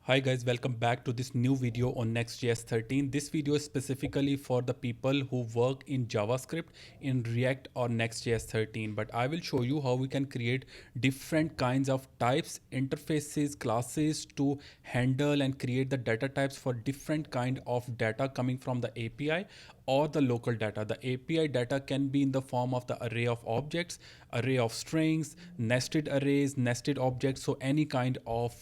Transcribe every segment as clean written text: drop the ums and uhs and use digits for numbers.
Hi guys, welcome back to this new video on Next.js 13. This video is specifically for the people who work in JavaScript, in React or Next.js 13. But I will show you how we can create different kinds of types, interfaces, classes to handle and create the data types for different kind of data coming from the API or the local data. The API data can be in the form of the array of objects, array of strings, nested arrays, nested objects, so any kind of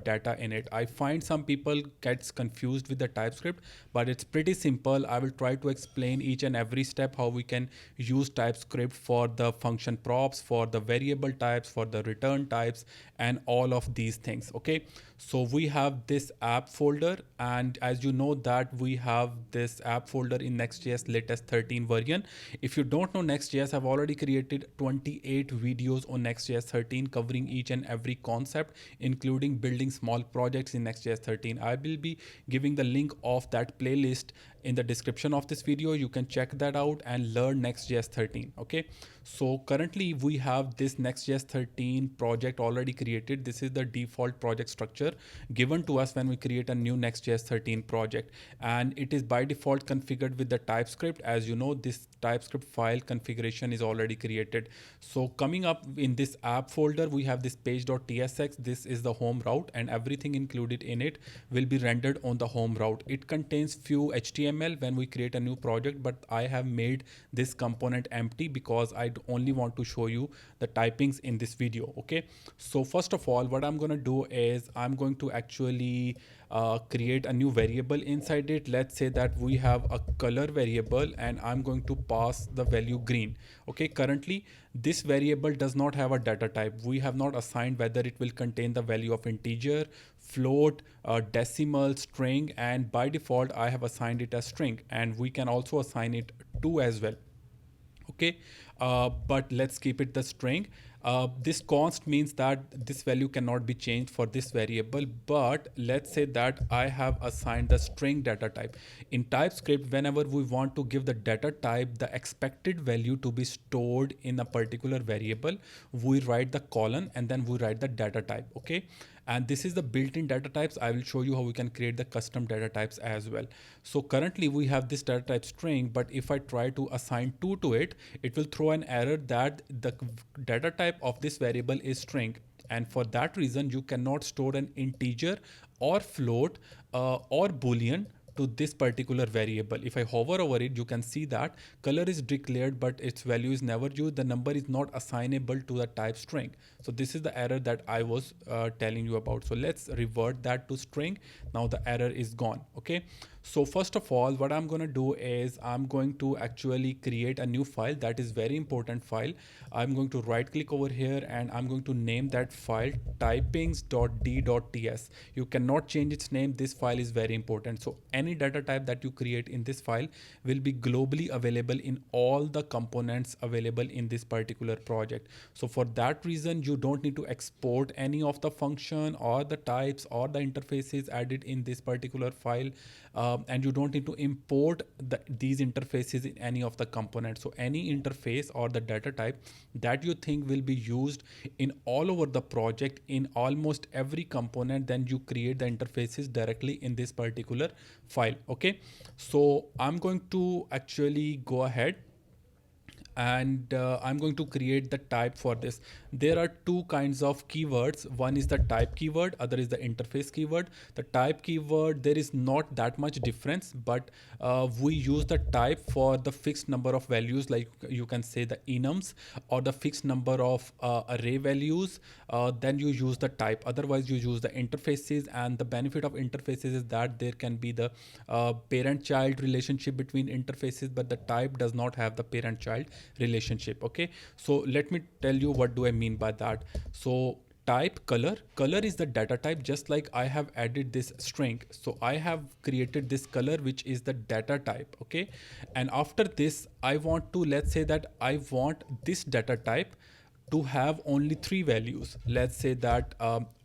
data in it. I find some people gets confused with the TypeScript, but it's pretty simple. I will try to explain each and every step how we can use TypeScript for the function props, for the variable types, for the return types, and all of these things. Okay, so we have this app folder, and as you know that we have this app folder in Next.js latest 13 version. If you don't know Next.js, I've already created 28 videos on Next.js 13 covering each and every concept, including building small projects in Next.js 13. I will be giving the link of that playlist in the description of this video. You can check that out and learn Next.js 13. Okay, so currently we have this Next.js 13 project already created. This is the default project structure given to us when we create a new Next.js 13 project, and it is by default configured with the TypeScript. As you know, this TypeScript file configuration is already created. So coming up in this app folder, we have this page.tsx. This is the home route, and everything included in it will be rendered on the home route. It contains few HTML when we create a new project, but I have made this component empty because I only want to show you the typings in this video. Okay, so first of all, what I'm going to do is I'm going to actually create a new variable inside it. Let's say that we have a color variable and I'm going to pass the value green. Okay, currently this variable does not have a data type. We have not assigned whether it will contain the value of integer, float, decimal, string, and by default I have assigned it as string, and we can also assign it to as well. Okay, but let's keep it the string. This const means that this value cannot be changed for this variable, but let's say that I have assigned the string data type. In TypeScript, whenever we want to give the data type the expected value to be stored in a particular variable, we write the colon and then we write the data type. Okay, and this is the built-in data types. I will show you how we can create the custom data types as well. So currently we have this data type string, but if I try to assign 2 to it, it will throw an error that the data type of this variable is string, and for that reason you cannot store an integer or float or boolean to this particular variable. If I hover over it, you can see that color is declared, but its value is never used. The number is not assignable to the type string. So this is the error that I was telling you about. So let's revert that to string. Now the error is gone. Okay, so first of all, what I'm going to do is I'm going to actually create a new file. That is very important file. I'm going to right click over here and I'm going to name that file typings.d.ts. You cannot change its name. This file is very important. So any data type that you create in this file will be globally available in all the components available in this particular project. So for that reason, you don't need to export any of the function or the types or the interfaces added in this particular file, and you don't need to import these interfaces in any of the components. So any interface or the data type that you think will be used in all over the project in almost every component, then you create the interfaces directly in this particular file. Okay, so I'm going to actually go ahead and I'm going to create the type for this. There are two kinds of keywords. One is the type keyword, other is the interface keyword. The type keyword, there is not that much difference, but we use the type for the fixed number of values, like you can say the enums, or the fixed number of array values. Then you use the type. Otherwise you use the interfaces, and the benefit of interfaces is that there can be the parent-child relationship between interfaces, but the type does not have the parent-child relationship. Okay, so let me tell you what do I mean by that. So type color is the data type. Just like I have added this string, so I have created this color, which is the data type. Okay, and after this I want to, let's say that I want this data type to have only 3 values. Let's say that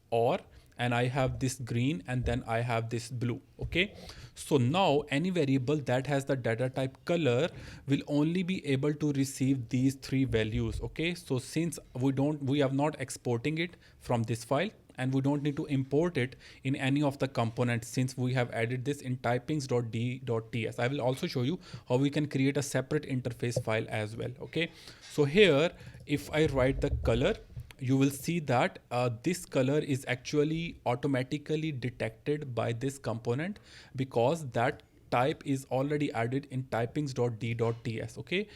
or, and I have this green and then I have this blue. Okay, so now any variable that has the data type color will only be able to receive these 3 values. Okay, so since we are not exporting it from this file, and we don't need to import it in any of the components since we have added this in typings.d.ts. I will also show you how we can create a separate interface file as well. Okay, so here if I write the color, you will see that this color is actually automatically detected by this component because that type is already added in typings.d.ts. Okay,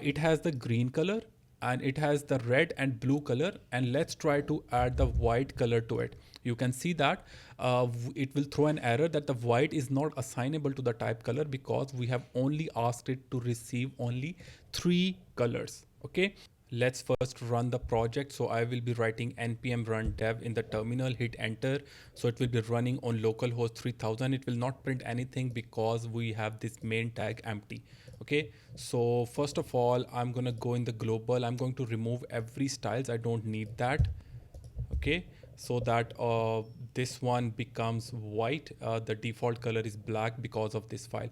it has the green color and it has the red and blue color, and let's try to add the white color to it. You can see that it will throw an error that the white is not assignable to the type color because we have only asked it to receive only 3 colors. Okay, let's first run the project. So I will be writing npm run dev in the terminal, hit enter. So it will be running on localhost 3000. It will not print anything because we have this main tag empty. Okay, so first of all, I'm gonna go in the global. I'm going to remove every styles. I don't need that. Okay, so that this one becomes white. The default color is black because of this file.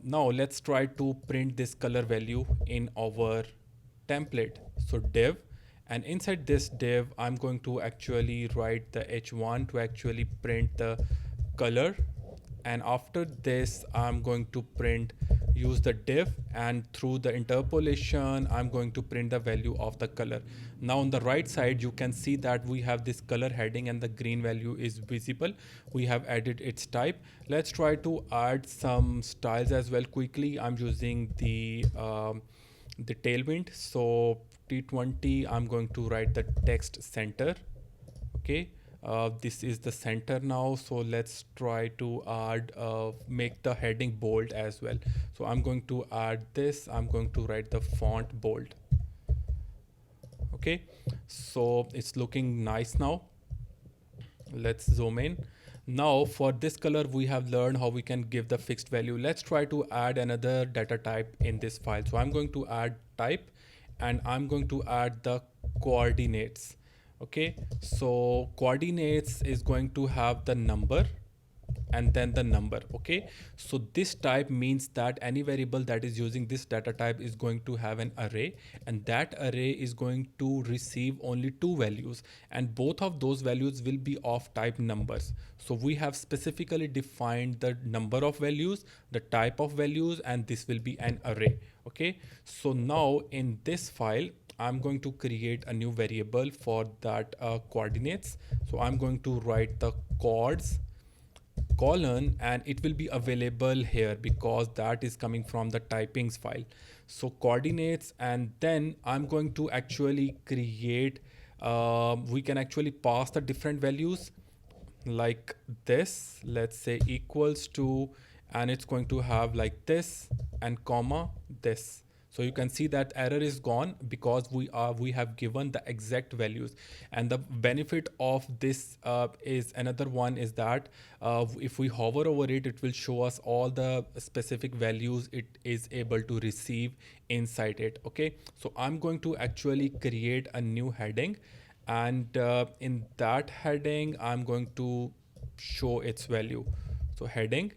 Now let's try to print this color value in our template. So div, and inside this div I'm going to actually write the h1 to actually print the color, and after this I'm going to print, use the div, and through the interpolation I'm going to print the value of the color. Now on the right side you can see that we have this color heading and the green value is visible. We have added its type. Let's try to add some styles as well quickly. I'm using the tailwind. So T20, I'm going to write the text center. Okay, this is the center now. So let's try to add make the heading bold as well. So I'm going to add this. I'm going to write the font bold. Okay, so it's looking nice now. Let's zoom in. Now for this color we have learned how we can give the fixed value. Let's try to add another data type in this file. So I'm going to add type, and I'm going to add the coordinates. Okay, so coordinates is going to have the number and then the number. Okay, so this type means that any variable that is using this data type is going to have an array, and that array is going to receive only 2 values, and both of those values will be of type numbers. So we have specifically defined the number of values, the type of values, and this will be an array. Okay, so now in this file I'm going to create a new variable for that coordinates. So I'm going to write the coords colon, and it will be available here because that is coming from the typings file. So coordinates, and then I'm going to actually create, we can actually pass the different values like this. Let's say equals to, and it's going to have like this and comma this. So you can see that error is gone because we have given the exact values. And the benefit of this is another one is that if we hover over it, it will show us all the specific values it is able to receive inside it. Okay, so I'm going to actually create a new heading, and in that heading I'm going to show its value. So heading,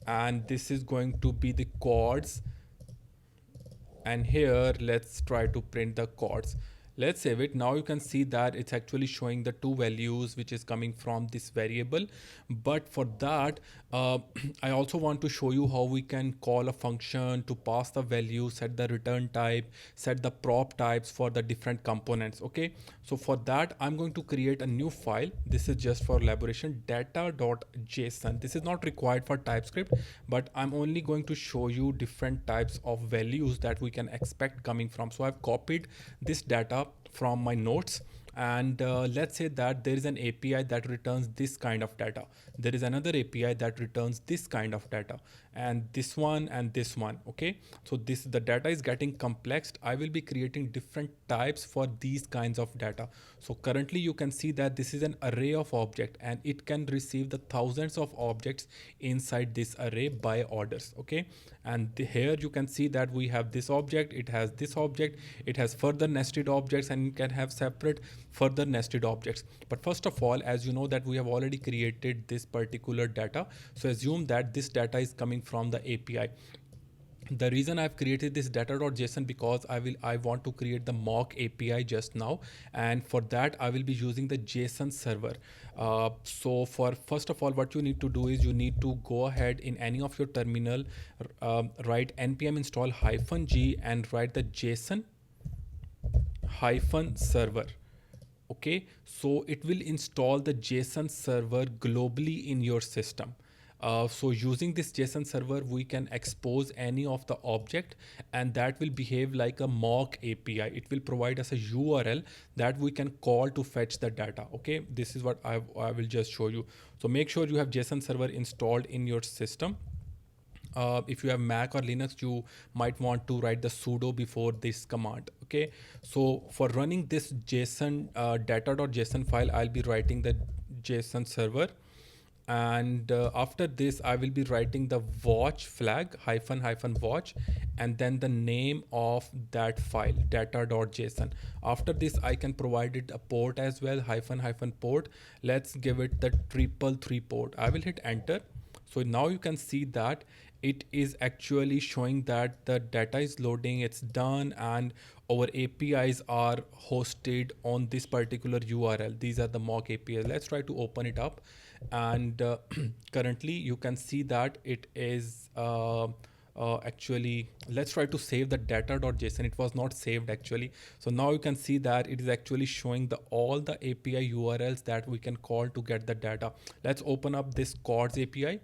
and this is going to be the chords, and here let's try to print the chords. Let's save it. Now you can see that it's actually showing the 2 values which is coming from this variable. But for that I also want to show you how we can call a function to pass the value, set the return type, set the prop types for the different components. Okay, so for that I'm going to create a new file. This is just for elaboration, data.json. This is not required for TypeScript, but I'm only going to show you different types of values that we can expect coming from. So I've copied this data from my notes, and let's say that there is an API that returns this kind of data. There is another API that returns this kind of data, and this one and this one. Okay, so the data is getting complex. I will be creating different types for these kinds of data. So currently you can see that this is an array of object, and it can receive the thousands of objects inside this array by orders. Okay, and here you can see that we have this object, it has this object, it has further nested objects, and it can have separate further nested objects. But first of all, as you know that we have already created this particular data, so assume that this data is coming from the API. The reason I've created this data.json because I want to create the mock API just now, and for that I will be using the JSON server. So for first of all, what you need to do is you need to go ahead in any of your terminal, write npm install -g and write the JSON -server. Okay, so it will install the JSON server globally in your system. So using this JSON server, we can expose any of the object, and that will behave like a mock API. It will provide us a URL that we can call to fetch the data. Okay, this is what I will just show you. So make sure you have JSON server installed in your system. If you have Mac or Linux, you might want to write the sudo before this command. Okay, so for running this JSON data.json file, I'll be writing the JSON server, and after this I will be writing the watch flag --watch, and then the name of that file data.json. After this I can provide it a port as well, --port. Let's give it the 333 port. I will hit enter. So now you can see that it is actually showing that the data is loading, it's done, and our APIs are hosted on this particular URL. These are the mock APIs. Let's try to open it up, and currently you can see that it is actually, let's try to save the data.json. It was not saved actually. So now you can see that it is actually showing all the API URLs that we can call to get the data. Let's open up this chords API.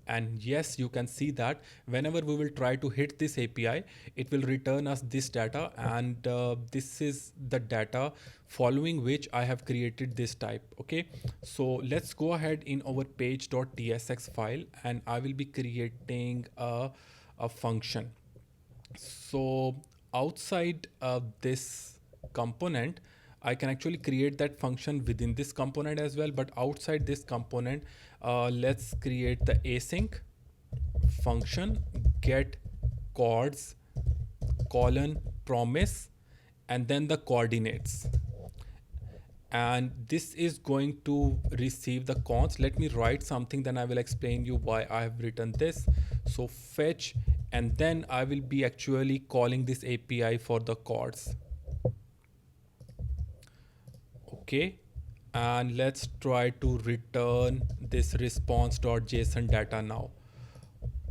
And yes, you can see that whenever we will try to hit this API, it will return us this data, and this is the data following which I have created this type. Okay, so let's go ahead in our page.tsx file, and I will be creating a function. So outside this component, I can actually create that function within this component as well. But outside this component, let's create the async function get chords promise, and then the coordinates. And this is going to receive the const. Let me write something, then I will explain you why I have written this. So fetch, and then I will be actually calling this API for the chords. Okay, and let's try to return this response.json data now.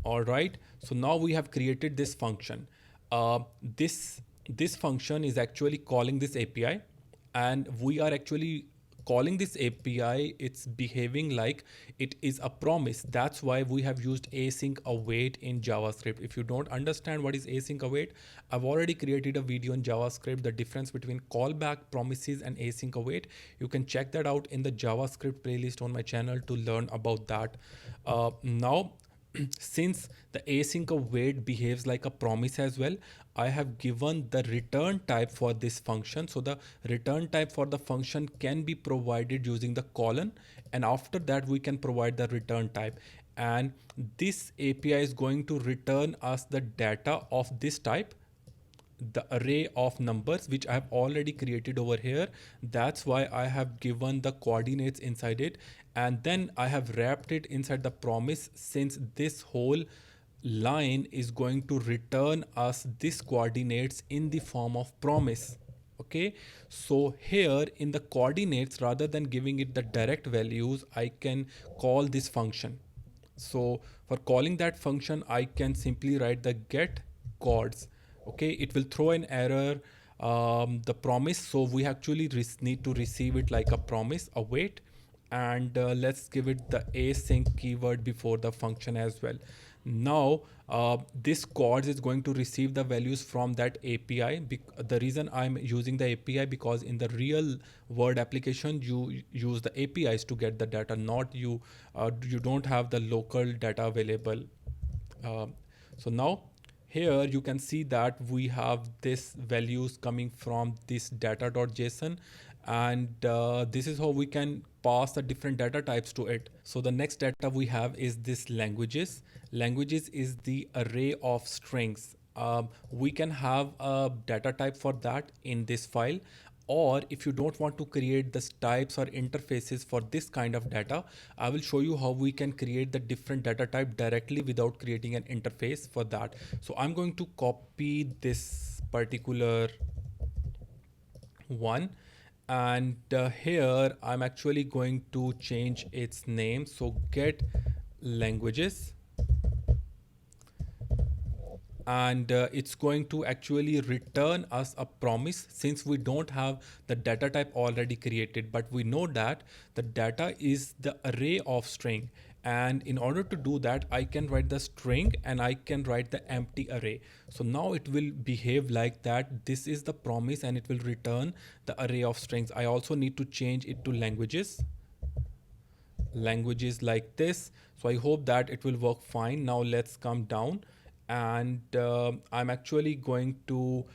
All right, so now we have created this function. This function is actually calling this API, and we are actually calling this API. It's behaving like it is a promise. That's why we have used async await in JavaScript. If you don't understand what is async await, I've already created a video in JavaScript, the difference between callback promises and async await. You can check that out in the JavaScript playlist on my channel to learn about that. Now since the async await behaves like a promise as well, I have given the return type for this function. So the return type for the function can be provided using the colon, and after that we can provide the return type. And this API is going to return us the data of this type, the array of numbers which I have already created over here. That's why I have given the coordinates inside it, and then I have wrapped it inside the promise, since this whole line is going to return us this coordinates in the form of promise. Okay, so here in the coordinates, rather than giving it the direct values, I can call this function. So for calling that function, I can simply write the get chords. Okay, it will throw an error, the promise. So we actually need to receive it like a promise, await, and let's give it the async keyword before the function as well. Now this chords is going to receive the values from that API. The reason I'm using the API, because in the real world application you use the APIs to get the data, not you don't have the local data available. So now here you can see that we have this values coming from this data.json, and this is how we can pass the different data types to it. So the next data we have is this languages. Languages is the array of strings. We can have a data type for that in this file. Or if you don't want to create the types or interfaces for this kind of data, I will show you how we can create the different data type directly without creating an interface for that. So I'm going to copy this particular one, and here I'm actually going to change its name. So get languages, and it's going to actually return us a promise since we don't have the data type already created, but we know that the data is the array of string, and in order to do that I can write the string and I can write the empty array. So now it will behave like that. This is the promise and it will return the array of strings. I also need to change it to languages like this. So I hope that it will work fine. Now let's come down, and I'm actually going to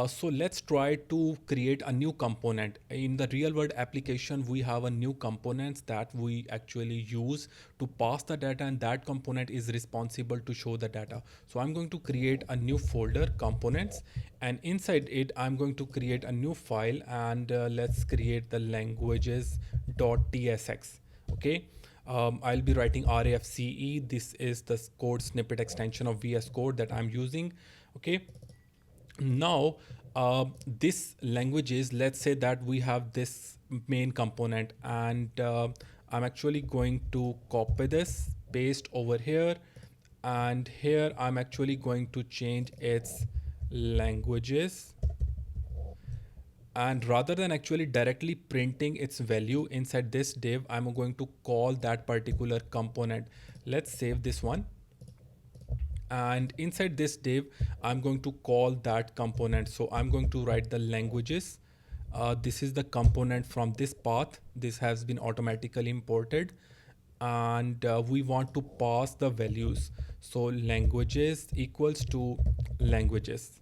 so let's try to create a new component. In the real world application, we have a new components that we actually use to pass the data, and that component is responsible to show the data. So I'm going to create a new folder, components, and inside it I'm going to create a new file, and let's create the languages.tsx. Okay. I'll be writing RAFCE. This is the code snippet extension of VS Code that I'm using. Okay. Now, this languages, let's say that we have this main component, and I'm actually going to copy this, paste over here, and here I'm actually going to change its languages, and rather than actually directly printing its value inside this div, I'm going to call that particular component. Let's save this one, and inside this div I'm going to call that component. So I'm going to write the languages. This is the component from this path. This has been automatically imported, and we want to pass the values. So languages equals to languages.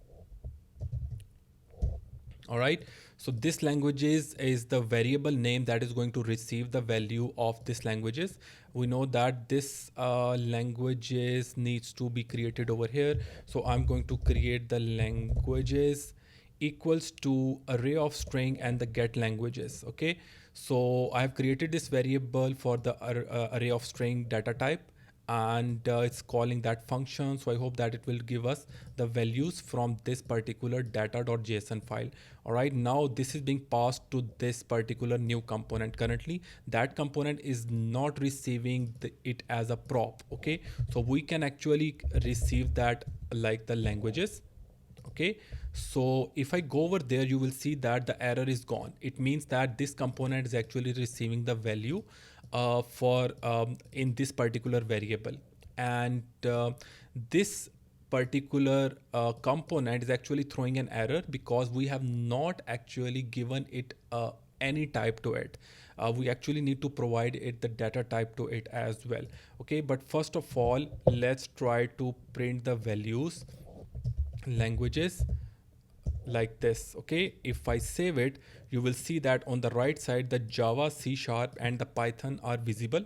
All right. So this languages is the variable name that is going to receive the value of this languages. We know that this languages needs to be created over here. So I'm going to create the languages equals to array of string and the get languages. Okay. So I have created this variable for the array of string data type, and it's calling that function. So I hope that it will give us the values from this particular data.json file. All right, now this is being passed to this particular new component. Currently that component is not receiving it as a prop. Okay, so we can actually receive that like the languages. Okay, so if I go over there, you will see that the error is gone. It means that this component is actually receiving the value for in this particular variable, and this particular component is actually throwing an error because we have not actually given it any type to it. We actually need to provide it the data type to it as well. Okay, but first of all, let's try to print the values languages like this. Okay, if I save it, you will see that on the right side the Java, C# and the Python are visible.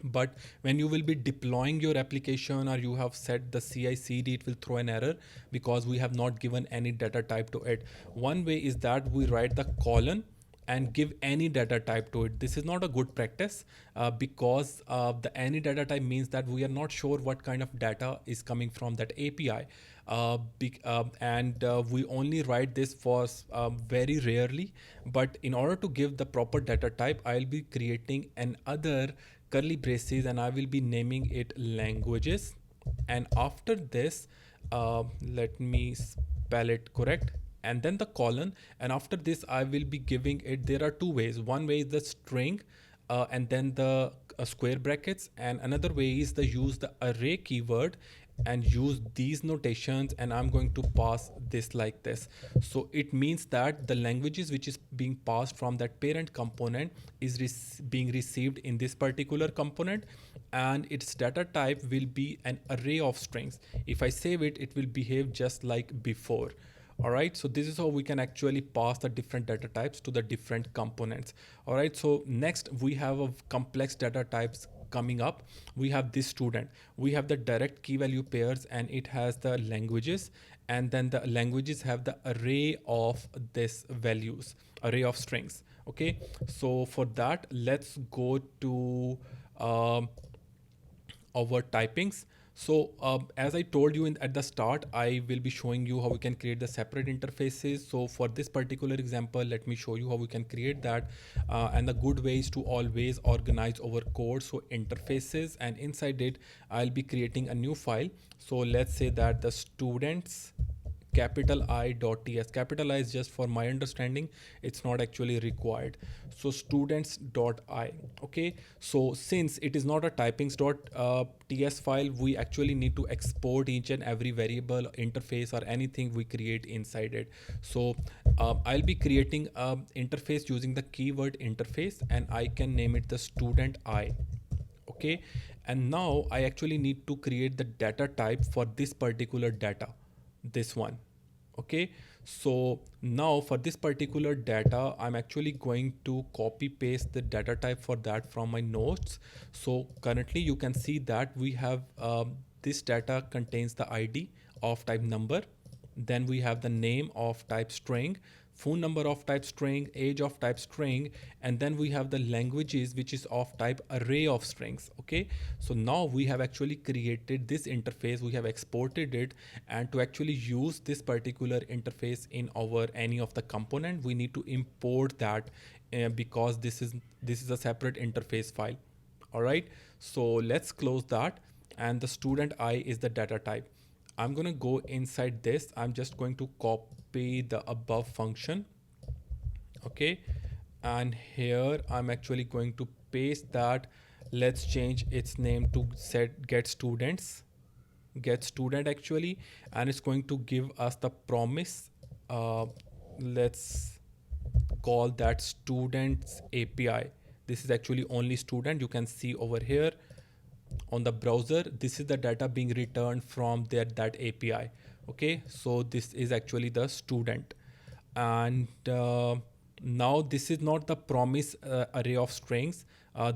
But when you will be deploying your application or you have set the CI/CD, it will throw an error because we have not given any data type to it. One way is that we write the colon and give any data type to it. This is not a good practice because the any data type means that we are not sure what kind of data is coming from that API. And we only write this for very rarely. But in order to give the proper data type, I'll be creating another curly braces and I will be naming it languages. And after this, let me spell it correct, and then the colon, and after this I will be giving it, there are two ways. One way is the string and then the square brackets, and another way is the use the array keyword and use these notations, and I'm going to pass this like this. So it means that the languages which is being passed from that parent component is being received in this particular component, and its data type will be an array of strings. If I save it, it will behave just like before. All right, so this is how we can actually pass the different data types to the different components. All right, so next we have a complex data types coming up. We have this student, we have the direct key value pairs, and it has the languages, and then the languages have the array of this values, array of strings. Okay, so for that, let's go to um, our typings. So as I told you at the start, I will be showing you how we can create the separate interfaces. So for this particular example, let me show you how we can create that. And the good way is to always organize our code. So interfaces, and inside it, I'll be creating a new file. So let's say that the students capital I.ts. Capital I is just for my understanding, it's not actually required. So students.i. Okay, so since it is not a typings.ts file, we actually need to export each and every variable, interface, or anything we create inside it. So I'll be creating an interface using the keyword interface, and I can name it the student I. Okay, and now I actually need to create the data type for this particular data, this one. Okay, so now for this particular data, I'm actually going to copy paste the data type for that from my notes. So currently you can see that we have this data contains the ID of type number, then we have the name of type string, phone number of type string, age of type string, and then we have the languages which is of type array of strings. Okay, so now we have actually created this interface, we have exported it, and to actually use this particular interface in our any of the component, we need to import that because this is a separate interface file. All right, so let's close that, and the student I is the data type. I'm going to go inside this. I'm just going to copy the above function. Okay, and here I'm actually going to paste that. Let's change its name to set get students, get student actually, and it's going to give us the promise. Let's call that students API. This is actually only student. You can see over here on the browser, this is the data being returned from that API. Okay, so this is actually the student, and now this is not the promise array of strings.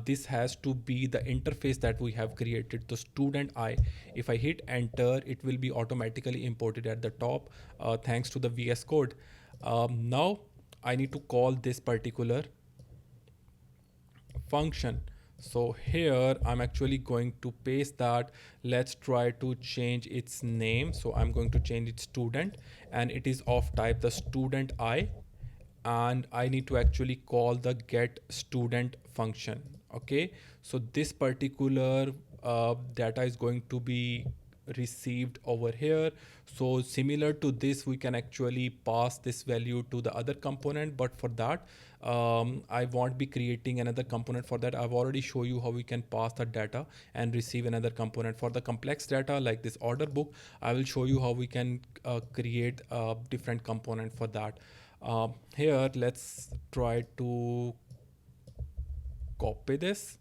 This has to be the interface that we have created, the student I. If I hit enter, it will be automatically imported at the top thanks to the VS Code. Now I need to call this particular function. So here I'm actually going to paste that. Let's try to change its name. So I'm going to change it student, and it is of type the student I, and I need to actually call the get student function. Okay, so this particular data is going to be received over here. So similar to this, we can actually pass this value to the other component, but for that I won't be creating another component for that. I've already shown you how we can pass the data and receive another component. For the complex data like this order book, I will show you how we can create a different component for that. Here let's try to copy this,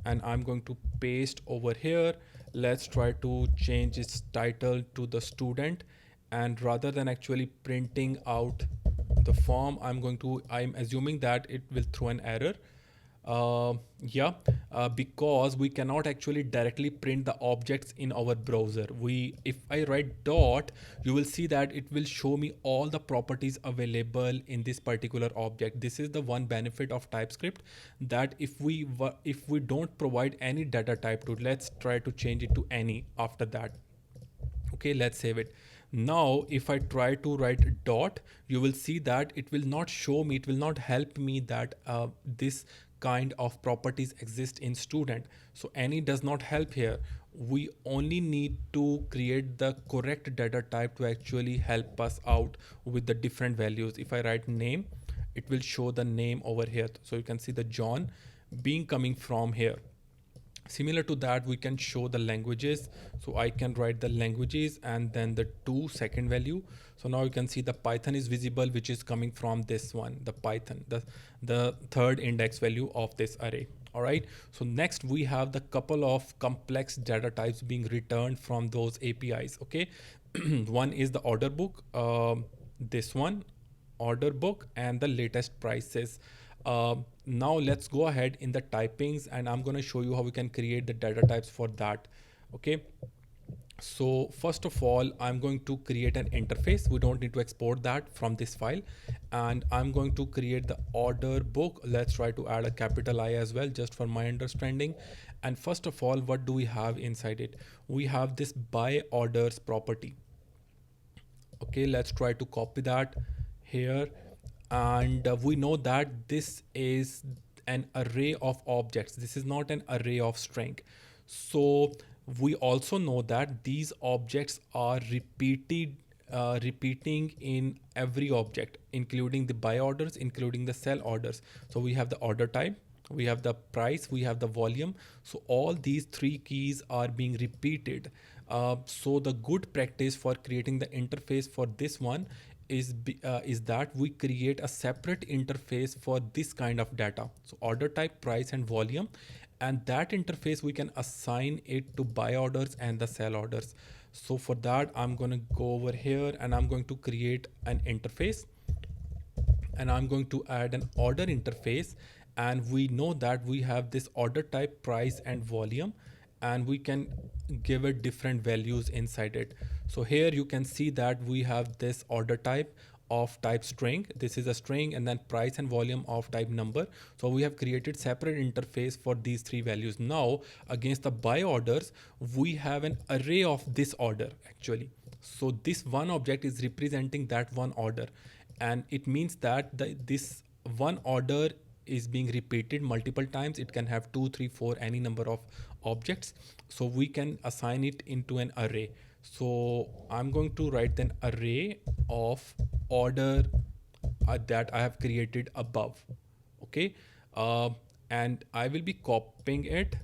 and I'm going to paste over here. Let's try to change its title to the student, and rather than actually printing out the form, I'm assuming that it will throw an error. Yeah, because we cannot actually directly print the objects in our browser. If I write dot, you will see that it will show me all the properties available in this particular object. This is the one benefit of TypeScript, that if we don't provide any data type to it, let's try to change it to any after that. Okay, let's save it. Now if I try to write dot, you will see that it will not show me, it will not help me that this kind of properties exist in student. So any does not help here. We only need to create the correct data type to actually help us out with the different values. If I write name, it will show the name over here, so you can see the John being coming from here. Similar to that, we can show the languages. So I can write the languages and then the second value. So now you can see the Python is visible, which is coming from this one, the Python, the third index value of this array. All right, so next we have the couple of complex data types being returned from those APIs. Okay, one is the order book, this one, order book, and the latest prices. Now let's go ahead in the typings, and I'm going to show you how we can create the data types for that. Okay, So first of all, I'm going to create an interface. We don't need to export that from this file. And I'm going to create the order book. Let's try to add a capital I as well, just for my understanding. And first of all, what do we have inside it? We have this by orders property. Okay, let's try to copy that here. And we know that this is an array of objects. This is not an array of string. So we also know that these objects are repeating in every object, including the buy orders, including the sell orders. So we have the order type, we have the price, we have the volume. So all these three keys are being repeated. So the good practice for creating the interface for this one is that we create a separate interface for this kind of data. So order type, price, and volume. And that interface we can assign it to buy orders and the sell orders. So for that, I'm going to go over here and I'm going to create an interface, and I'm going to add an order interface. And we know that we have this order type, price, and volume, and we can give it different values inside it. So here you can see that we have this order type of type string. This is a string, and then price and volume of type number. So we have created separate interface for these three values. Now against the buy orders, we have an array of this order actually. So this one object is representing that one order, and it means that this one order is being repeated multiple times. It can have 2, 3, 4, any number of objects. So we can assign it into an array. So I'm going to write an array of order that I have created above. Okay. And I will be copying it,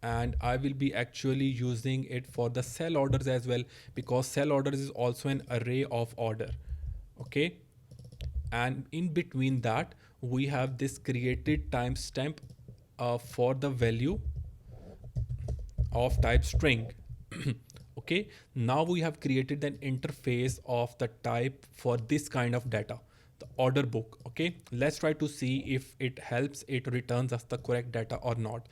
and I will be actually using it for the sell orders as well, because sell orders is also an array of order. Okay. And in between that, we have this created timestamp for the value of type string. Okay, now we have created an interface of the type for this kind of data, the order book. Okay, let's try to see if it helps, it returns us the correct data or not.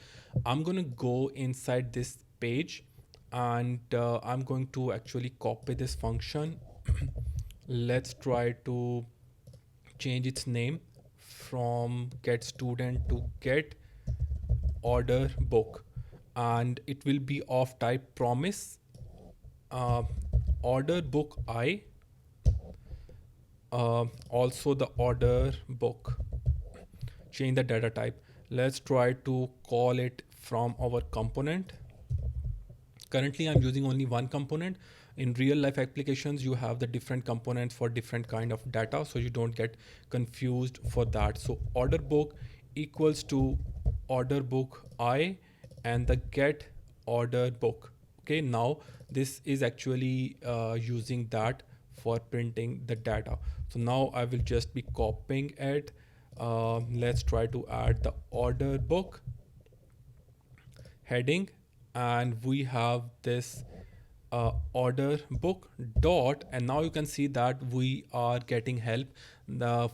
I'm going to go inside this page, and I'm going to actually copy this function. Let's try to change its name from get student to get order book, and it will be of type promise, uh, order book I, also the order book. Change the data type. Let's try to call it from our component. Currently I'm using only one component. In real life applications, you have the different components for different kind of data, so you don't get confused for that. So order book equals to order book I and the get order book. Okay, now this is actually using that for printing the data. So now I will just be copying it. Let's try to add the order book heading, and we have this order book dot, and now you can see that we are getting help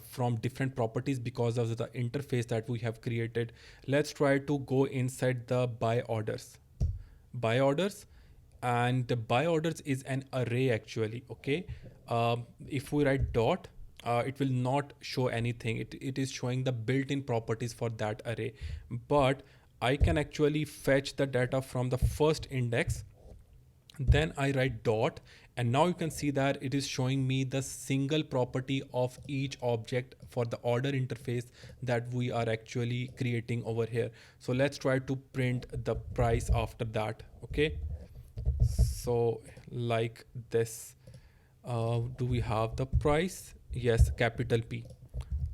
from different properties because of the interface that we have created. Let's try to go inside the buy orders. Buy orders, and the buy orders is an array actually. Okay, if we write dot, it will not show anything. It is showing the built-in properties for that array, but I can actually fetch the data from the first index. Then I write dot, and now you can see that it is showing me the single property of each object for the order interface that we are actually creating over here. So let's try to print the price after that. Okay, so like this, do we have the price? Yes, capital P.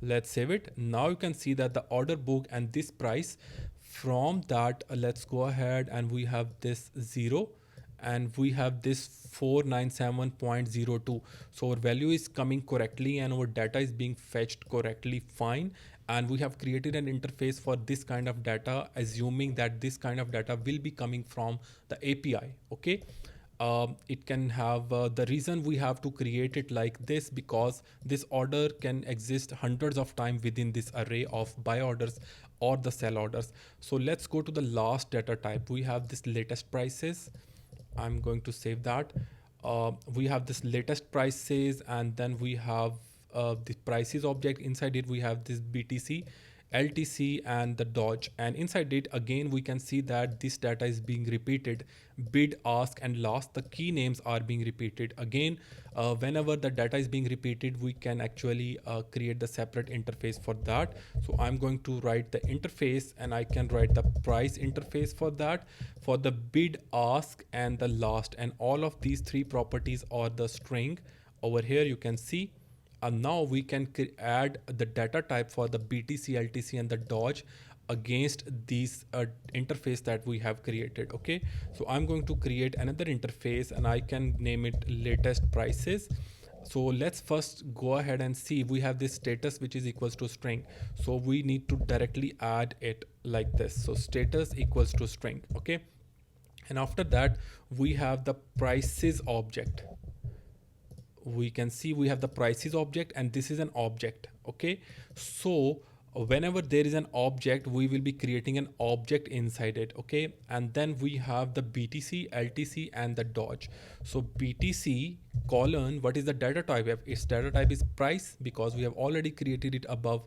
Let's save it. Now you can see that the order book and this price, from that let's go ahead, and we have this 0 and we have this 497.02. So our value is coming correctly and our data is being fetched correctly fine. And we have created an interface for this kind of data, assuming that this kind of data will be coming from the API. Okay. It can have the reason we have to create it like this, because this order can exist hundreds of times within this array of buy orders or the sell orders. So let's go to the last data type. We have this latest prices, I'm going to save that. We have this latest prices, and then we have the prices object. Inside it we have this BTC, LTC, and the Dodge, and inside it again we can see that this data is being repeated. Bid, ask, and last, the key names are being repeated again. Whenever the data is being repeated, we can actually create the separate interface for that. So I'm going to write the interface, and I can write the price interface for that, for the bid, ask, and the last, and all of these three properties are the string. Over here you can see, and now we can add the data type for the BTC, LTC, and the Dodge against these interface that we have created. Okay, so I'm going to create another interface, and I can name it latest prices. So let's first go ahead and see, we have this status which is equals to string, so we need to directly add it like this. So status equals to string. Okay, and after that we have the prices object. We can see we have the prices object, and this is an object. Okay, so whenever there is an object, we will be creating an object inside it. Okay, and then we have the BTC, LTC, and the Dodge. So BTC colon, what is the data type? Its data type is price, because we have already created it above.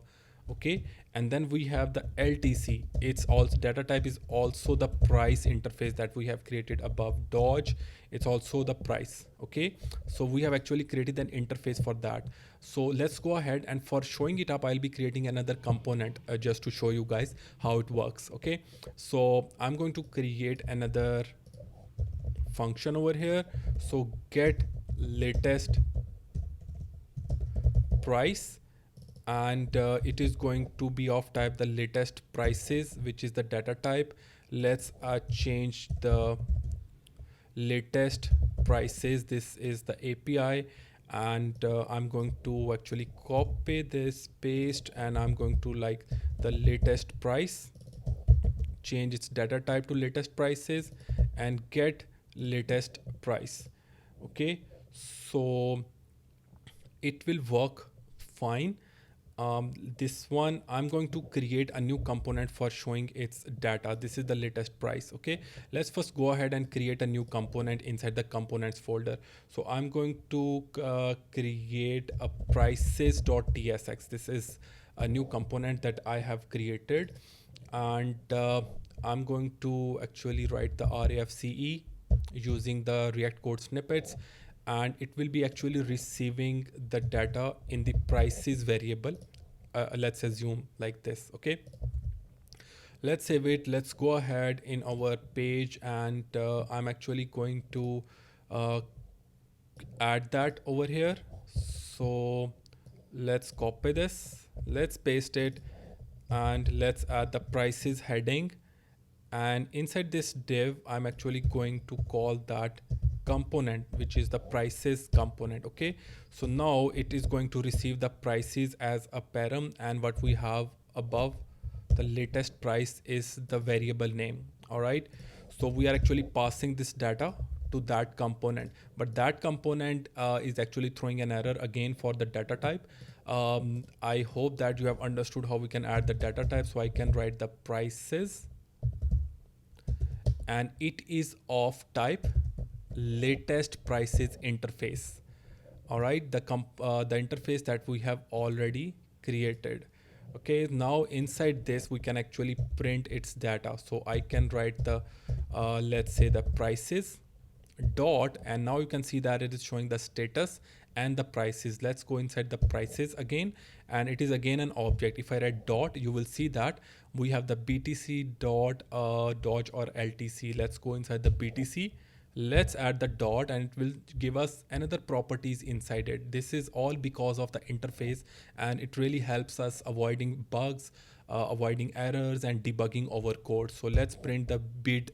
Okay, and then we have the LTC, its also data type is also the price interface that we have created above. Dodge, it's also the price. Okay, so we have actually created an interface for that. So let's go ahead, and for showing it up, I'll be creating another component just to show you guys how it works. Okay, so I'm going to create another function over here. So get latest price, and it is going to be of type the latest prices, which is the data type. Let's change the latest prices, this is the API, and I'm going to actually copy this, paste, and I'm going to like the latest price, change its data type to latest prices, and get latest price. Okay, so it will work fine. This one I'm going to create a new component for showing its data. This is the latest price. Okay, let's first go ahead and create a new component inside the components folder. So I'm going to create a prices.tsx. This is a new component that I have created, and I'm going to actually write the RAFCE using the React code snippets, and it will be actually receiving the data in the prices variable. Let's assume like this. Okay, let's save it. Let's go ahead in our page, and I'm actually going to uh, add that over here. So let's copy this, let's paste it, and let's add the prices heading, and inside this div I'm actually going to call that component, which is the prices component. Okay, so now it is going to receive the prices as a param, and what we have above the latest price is the variable name. All right, so we are actually passing this data to that component, but that component is actually throwing an error again for the data type. I hope that you have understood how we can add the data type. So I can write the prices, and it is of type latest prices interface. All right, the interface that we have already created. Okay, now inside this we can actually print its data. So I can write the let's say the prices dot, and now you can see that it is showing the status and the prices. Let's go inside the prices again, and it is again an object. If I write dot, you will see that we have the BTC dot Dodge or LTC. Let's go inside the BTC, let's add the dot, and it will give us another properties inside it. This is all because of the interface, and it really helps us avoiding bugs, avoiding errors, and debugging our code. So let's print the bid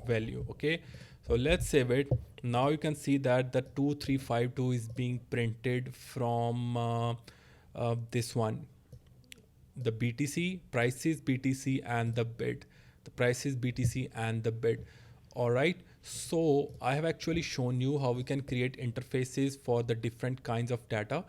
value. Okay, so let's save it. Now you can see that the 2352 is being printed from this one, the BTC, prices BTC, and the bid, the prices BTC and the bid. All right, so I have actually shown you how we can create interfaces for the different kinds of data.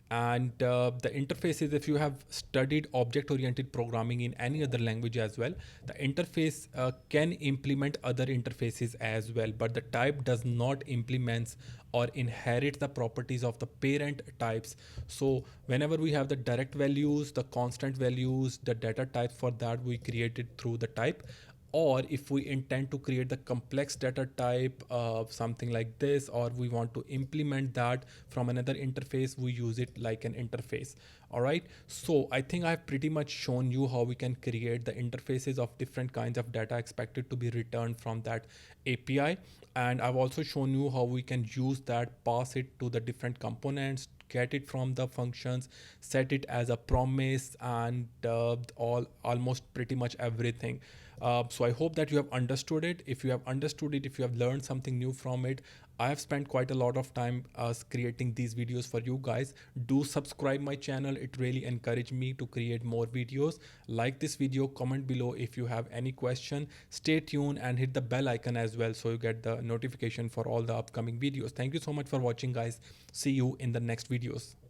And the interfaces, if you have studied object oriented programming in any other language as well, the interface can implement other interfaces as well, but the type does not implements or inherit the properties of the parent types. So whenever we have the direct values, the constant values, the data types for that we created through the type. Or if we intend to create the complex data type, something like this, or we want to implement that from another interface, we use it like an interface. All right, so I think I've pretty much shown you how we can create the interfaces of different kinds of data expected to be returned from that API. And I've also shown you how we can use that, pass it to the different components, get it from the functions, set it as a promise, and all almost pretty much everything. So I hope that you have understood it. If you have understood it, if you have learned something new from it, I have spent quite a lot of time creating these videos for you guys. Do subscribe my channel. It really encouraged me to create more videos. Like this video, comment below if you have any question. Stay tuned and hit the bell icon as well so you get the notification for all the upcoming videos. Thank you so much for watching, guys. See you in the next videos.